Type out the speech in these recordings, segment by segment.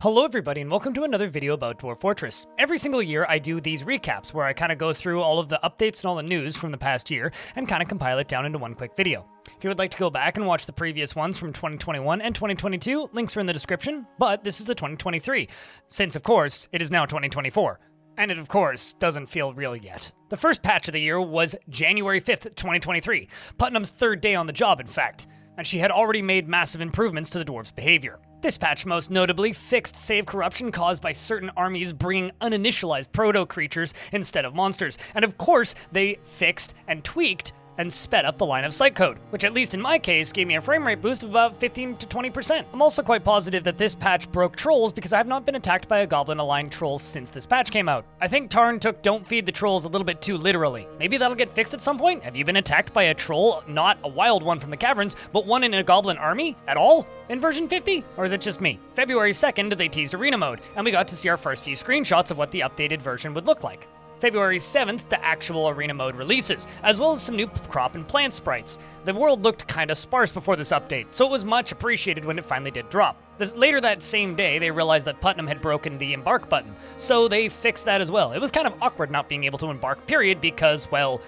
Hello everybody and welcome to another video about Dwarf Fortress. Every single year I do these recaps where I kind of go through all of the updates and all the news from the past year and kind of compile it down into one quick video. If you would like to go back and watch the previous ones from 2021 and 2022, links are in the description, but this is the 2023, since of course it is now 2024. And it of course doesn't feel real yet. The first patch of the year was January 5th, 2023, Putnam's third day on the job in fact, and she had already made massive improvements to the dwarves' behavior. This patch most notably fixed save corruption caused by certain armies bringing uninitialized proto-creatures instead of monsters, and of course they fixed and tweaked and sped up the line of sight code, which at least in my case gave me a frame rate boost of about 15 to 20%. I'm also quite positive that this patch broke trolls because I have not been attacked by a goblin-aligned troll since this patch came out. I think Tarn took don't feed the trolls a little bit too literally. Maybe that'll get fixed at some point? Have you been attacked by a troll, not a wild one from the caverns, but one in a goblin army at all in version 50? Or is it just me? February 2nd, they teased arena mode, and we got to see our first few screenshots of what the updated version would look like. February 7th, the actual arena mode releases, as well as some new crop and plant sprites. The world looked kinda sparse before this update, so it was much appreciated when it finally did drop. Later that same day, they realized that Putnam had broken the embark button, so they fixed that as well. It was kind of awkward not being able to embark, period, because, well,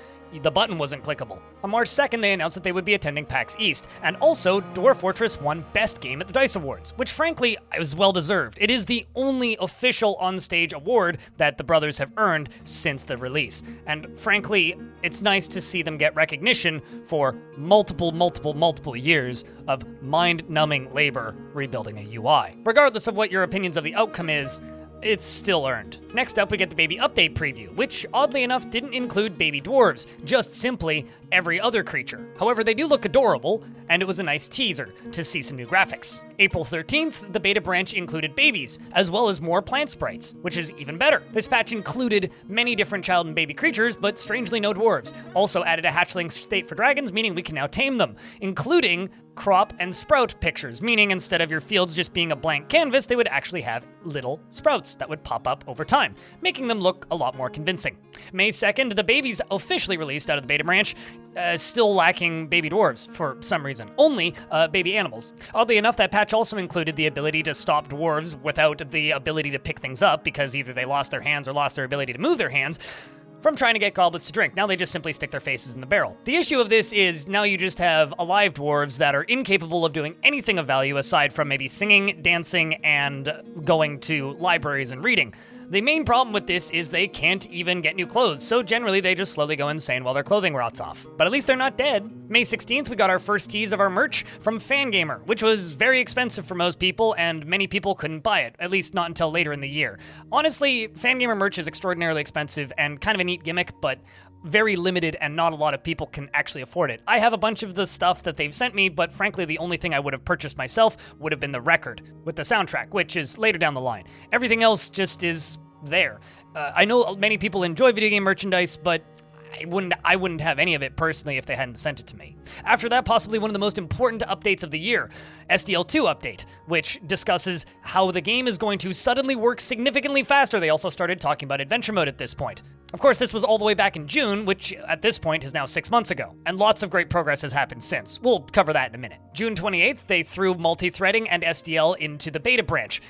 the button wasn't clickable. On March 2nd, they announced that they would be attending PAX East, and also Dwarf Fortress won Best Game at the DICE Awards, which frankly was well-deserved. It is the only official on-stage award that the brothers have earned since the release, and frankly, it's nice to see them get recognition for multiple years of mind-numbing labor rebuilding a UI. Regardless of what your opinions of the outcome is, it's still earned. Next up, we get the baby update preview, which oddly enough didn't include baby dwarves, just simply every other creature. However, they do look adorable, and it was a nice teaser to see some new graphics. April 13th, the beta branch included babies, as well as more plant sprites, which is even better. This patch included many different child and baby creatures, but strangely no dwarves. Also added a hatchling state for dragons, meaning we can now tame them, including crop and sprout pictures, meaning instead of your fields just being a blank canvas, they would actually have little sprouts that would pop up over time, making them look a lot more convincing. May 2nd, the babies officially released out of the beta branch, still lacking baby dwarves for some reason, only baby animals. Oddly enough, that patch also included the ability to stop dwarves without the ability to pick things up because either they lost their hands or lost their ability to move their hands from trying to get goblets to drink. Now they just simply stick their faces in the barrel. The issue of this is now you just have alive dwarves that are incapable of doing anything of value aside from maybe singing, dancing, and going to libraries and reading. The main problem with this is they can't even get new clothes, so generally they just slowly go insane while their clothing rots off. But at least they're not dead. May 16th, we got our first tease of our merch from Fangamer, which was very expensive for most people, and many people couldn't buy it, at least not until later in the year. Honestly, Fangamer merch is extraordinarily expensive and kind of a neat gimmick, but very limited and not a lot of people can actually afford it. I have a bunch of the stuff that they've sent me, but frankly the only thing I would have purchased myself would have been the record with the soundtrack, which is later down the line. Everything else just is there. I know many people enjoy video game merchandise, but I wouldn't have any of it personally if they hadn't sent it to me. After that, possibly one of the most important updates of the year, SDL2 update, which discusses how the game is going to suddenly work significantly faster. They also started talking about adventure mode at this point. Of course, this was all the way back in June, which at this point is now 6 months ago, and lots of great progress has happened since. We'll cover that in a minute. June 28th, they threw multi-threading and SDL into the beta branch.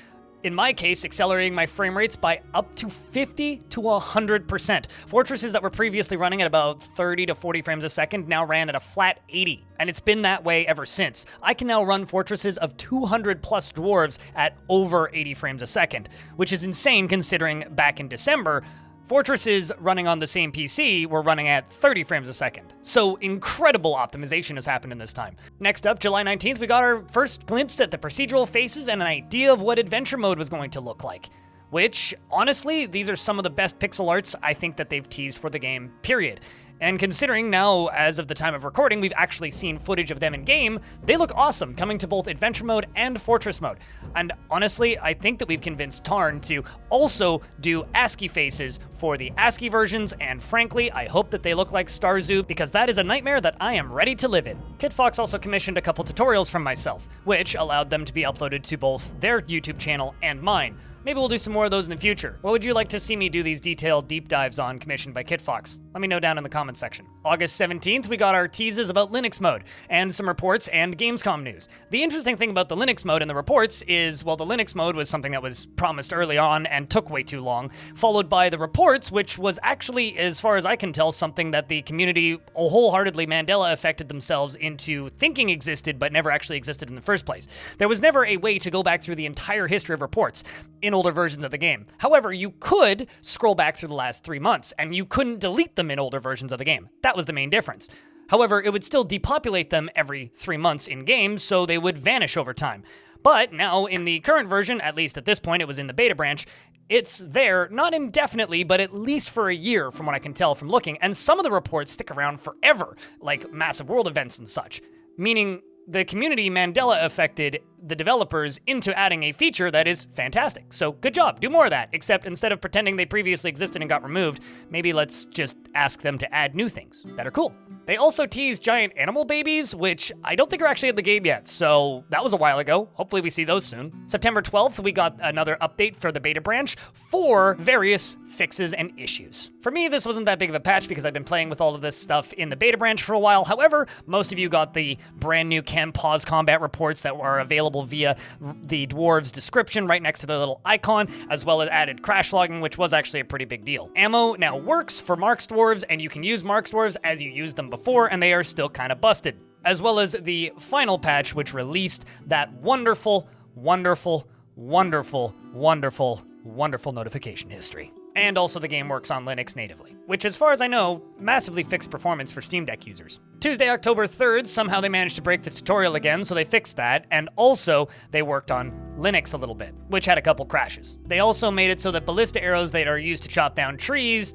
In my case, accelerating my frame rates by up to 50 to 100%. Fortresses that were previously running at about 30 to 40 frames a second now ran at a flat 80, and it's been that way ever since. I can now run fortresses of 200 plus dwarves at over 80 frames a second, which is insane considering back in December, fortresses running on the same PC were running at 30 frames a second. So incredible optimization has happened in this time. Next up, July 19th, we got our first glimpse at the procedural faces and an idea of what adventure mode was going to look like. Which, honestly, these are some of the best pixel arts I think that they've teased for the game, period. And considering now, as of the time of recording, we've actually seen footage of them in game, they look awesome, coming to both adventure mode and fortress mode. And honestly, I think that we've convinced Tarn to also do ASCII faces for the ASCII versions, and frankly, I hope that they look like Star Zoo, because that is a nightmare that I am ready to live in. Kid Fox also commissioned a couple tutorials from myself, which allowed them to be uploaded to both their YouTube channel and mine. Maybe we'll do some more of those in the future. What would you like to see me do these detailed deep dives on commissioned by KitFox? Let me know down in the comments section. August 17th, we got our teases about Linux mode, and some reports and Gamescom news. The interesting thing about the Linux mode and the reports is, well, the Linux mode was something that was promised early on and took way too long, followed by the reports, which was actually, as far as I can tell, something that the community wholeheartedly Mandela affected themselves into thinking existed, but never actually existed in the first place. There was never a way to go back through the entire history of reports in older versions of the game. However, you could scroll back through the last 3 months, and you couldn't delete them in older versions of the game. That was the main difference. However, it would still depopulate them every 3 months in games, so they would vanish over time. But now, in the current version, at least at this point, it was in the beta branch, it's there, not indefinitely, but at least for a year, from what I can tell from looking, and some of the reports stick around forever, like massive world events and such. Meaning, the community Mandela affected the developers into adding a feature that is fantastic. So good job, do more of that, except instead of pretending they previously existed and got removed, maybe let's just ask them to add new things that are cool. They also teased giant animal babies, which I don't think are actually in the game yet, so that was a while ago. Hopefully we see those soon. September 12th, we got another update for the beta branch for various fixes and issues. For me, this wasn't that big of a patch because I've been playing with all of this stuff in the beta branch for a while. However, most of you got the brand new chem pause combat reports that were available via the Dwarves description right next to the little icon, as well as added crash logging, which was actually a pretty big deal. Ammo now works for Mark's Dwarves, and you can use Mark's Dwarves as you used them before, and they are still kind of busted. As well as the final patch, which released that wonderful, wonderful, wonderful, wonderful, wonderful notification history. And also the game works on Linux natively, which as far as I know, massively fixed performance for Steam Deck users. Tuesday, October 3rd, somehow they managed to break the tutorial again, so they fixed that, and also they worked on Linux a little bit, which had a couple crashes. They also made it so that ballista arrows that are used to chop down trees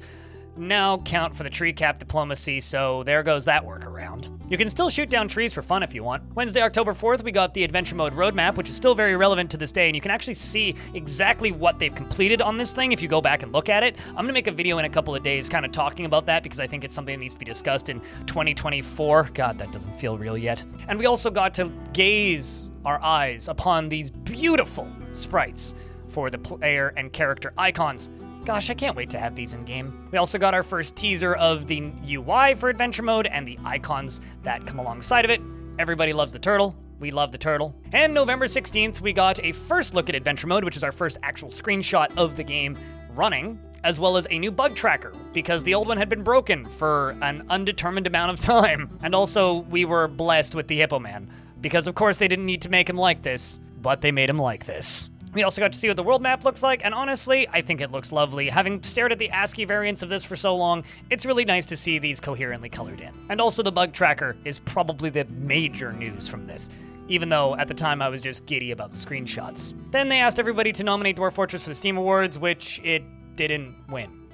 now count for the tree cap diplomacy, so there goes that workaround. You can still shoot down trees for fun if you want. Wednesday, October 4th, we got the Adventure Mode roadmap, which is still very relevant to this day, and you can actually see exactly what they've completed on this thing if you go back and look at it. I'm gonna make a video in a couple of days kind of talking about that because I think it's something that needs to be discussed in 2024. God, that doesn't feel real yet. And we also got to gaze our eyes upon these beautiful sprites for the player and character icons. Gosh, I can't wait to have these in-game. We also got our first teaser of the UI for Adventure Mode and the icons that come alongside of it. Everybody loves the turtle. We love the turtle. And November 16th, we got a first look at Adventure Mode, which is our first actual screenshot of the game running, as well as a new bug tracker, because the old one had been broken for an undetermined amount of time. And also, we were blessed with the Hippo Man, because of course they didn't need to make him like this, but they made him like this. We also got to see what the world map looks like, and honestly, I think it looks lovely. Having stared at the ASCII variants of this for so long, it's really nice to see these coherently colored in. And also the bug tracker is probably the major news from this, even though at the time I was just giddy about the screenshots. Then they asked everybody to nominate Dwarf Fortress for the Steam Awards, which it didn't win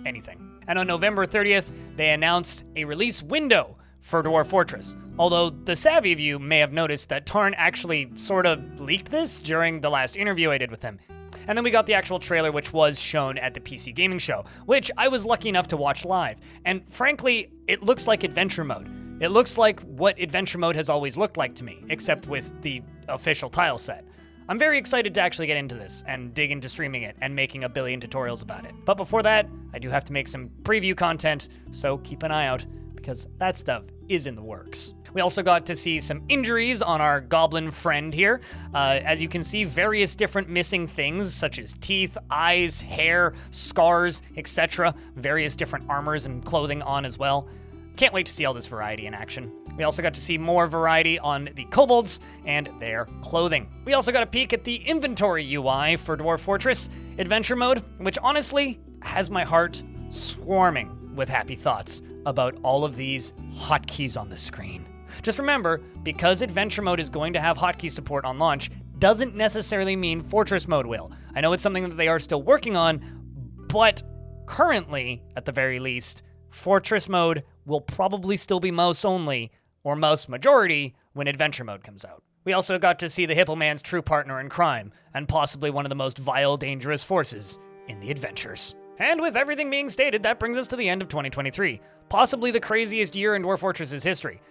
anything. And on November 30th, they announced a release window for Dwarf Fortress. Although the savvy of you may have noticed that Tarn actually sort of leaked this during the last interview I did with him. And then we got the actual trailer, which was shown at the PC Gaming Show, which I was lucky enough to watch live. And frankly, it looks like Adventure Mode. It looks like what Adventure Mode has always looked like to me, except with the official tile set. I'm very excited to actually get into this and dig into streaming it and making a billion tutorials about it. But before that, I do have to make some preview content, so keep an eye out, because that stuff is in the works. We also got to see some injuries on our goblin friend here. As you can see, various different missing things, such as teeth, eyes, hair, scars, etc. Various different armors and clothing on as well. Can't wait to see all this variety in action. We also got to see more variety on the kobolds and their clothing. We also got a peek at the inventory UI for Dwarf Fortress Adventure Mode, which honestly has my heart swarming with happy thoughts about all of these hotkeys on the screen. Just remember, because Adventure Mode is going to have hotkey support on launch, doesn't necessarily mean Fortress Mode will. I know it's something that they are still working on, but currently, at the very least, Fortress Mode will probably still be mouse only, or mouse majority, when Adventure Mode comes out. We also got to see the Hippo Man's true partner in crime, and possibly one of the most vile, dangerous forces in the adventures. And with everything being stated, that brings us to the end of 2023, possibly the craziest year in Dwarf Fortress's history.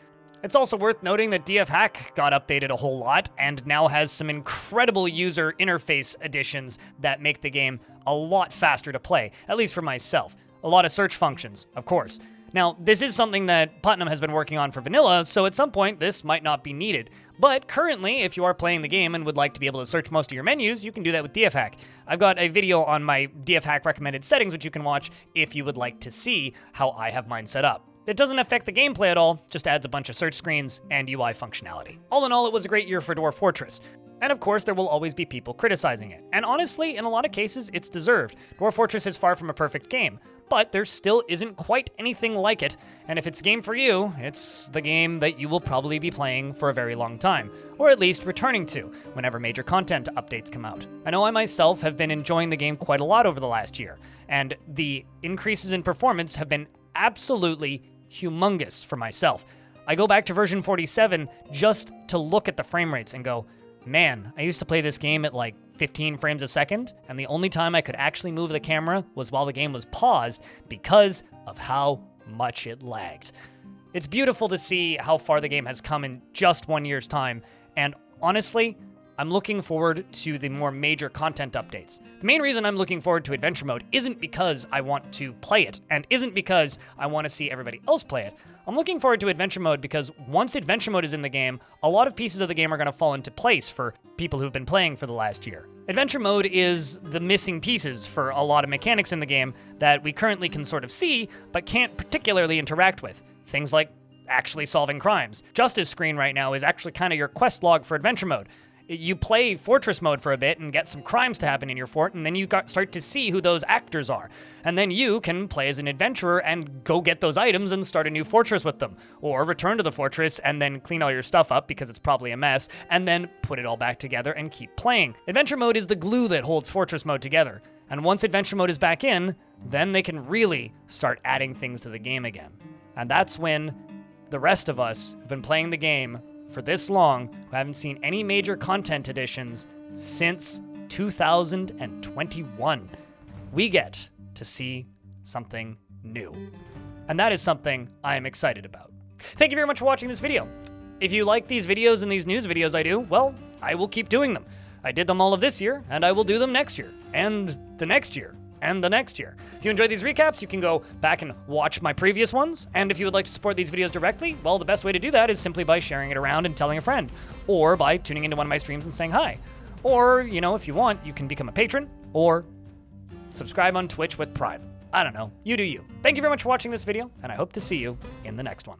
It's also worth noting that DF Hack got updated a whole lot and now has some incredible user interface additions that make the game a lot faster to play, at least for myself. A lot of search functions, of course. Now, this is something that Platinum has been working on for vanilla, so at some point this might not be needed. But currently, if you are playing the game and would like to be able to search most of your menus, you can do that with DF Hack. I've got a video on my DF Hack recommended settings which you can watch if you would like to see how I have mine set up. It doesn't affect the gameplay at all, just adds a bunch of search screens and UI functionality. All in all, it was a great year for Dwarf Fortress. And of course, there will always be people criticizing it. And honestly, in a lot of cases, it's deserved. Dwarf Fortress is far from a perfect game, but there still isn't quite anything like it. And if it's a game for you, it's the game that you will probably be playing for a very long time, or at least returning to whenever major content updates come out. I know I myself have been enjoying the game quite a lot over the last year, and the increases in performance have been absolutely humongous for myself. I go back to version 47 just to look at the frame rates and go, man, I used to play this game at like 15 frames a second, and the only time I could actually move the camera was while the game was paused because of how much it lagged. It's beautiful to see how far the game has come in just 1 year's time, and honestly, I'm looking forward to the more major content updates. The main reason I'm looking forward to Adventure Mode isn't because I want to play it, and isn't because I want to see everybody else play it. I'm looking forward to Adventure Mode because once Adventure Mode is in the game, a lot of pieces of the game are going to fall into place for people who've been playing for the last year. Adventure Mode is the missing pieces for a lot of mechanics in the game that we currently can sort of see, but can't particularly interact with. Things like actually solving crimes. Justice screen right now is actually kind of your quest log for Adventure Mode. You play Fortress Mode for a bit and get some crimes to happen in your fort, and then you start to see who those actors are. And then you can play as an adventurer and go get those items and start a new fortress with them. Or return to the fortress and then clean all your stuff up because it's probably a mess, and then put it all back together and keep playing. Adventure Mode is the glue that holds Fortress Mode together. And once Adventure Mode is back in, then they can really start adding things to the game again. And that's when the rest of us who've been playing the game for this long, who haven't seen any major content additions since 2021, we get to see something new. And that is something I am excited about. Thank you very much for watching this video. If you like these videos and these news videos I do, well, I will keep doing them. I did them all of this year, and I will do them next year, and the next year, and the next year. If you enjoyed these recaps, you can go back and watch my previous ones. And if you would like to support these videos directly, well, the best way to do that is simply by sharing it around and telling a friend, or by tuning into one of my streams and saying hi. Or, you know, if you want, you can become a patron or subscribe on Twitch with Prime. I don't know, you do you. Thank you very much for watching this video, and I hope to see you in the next one.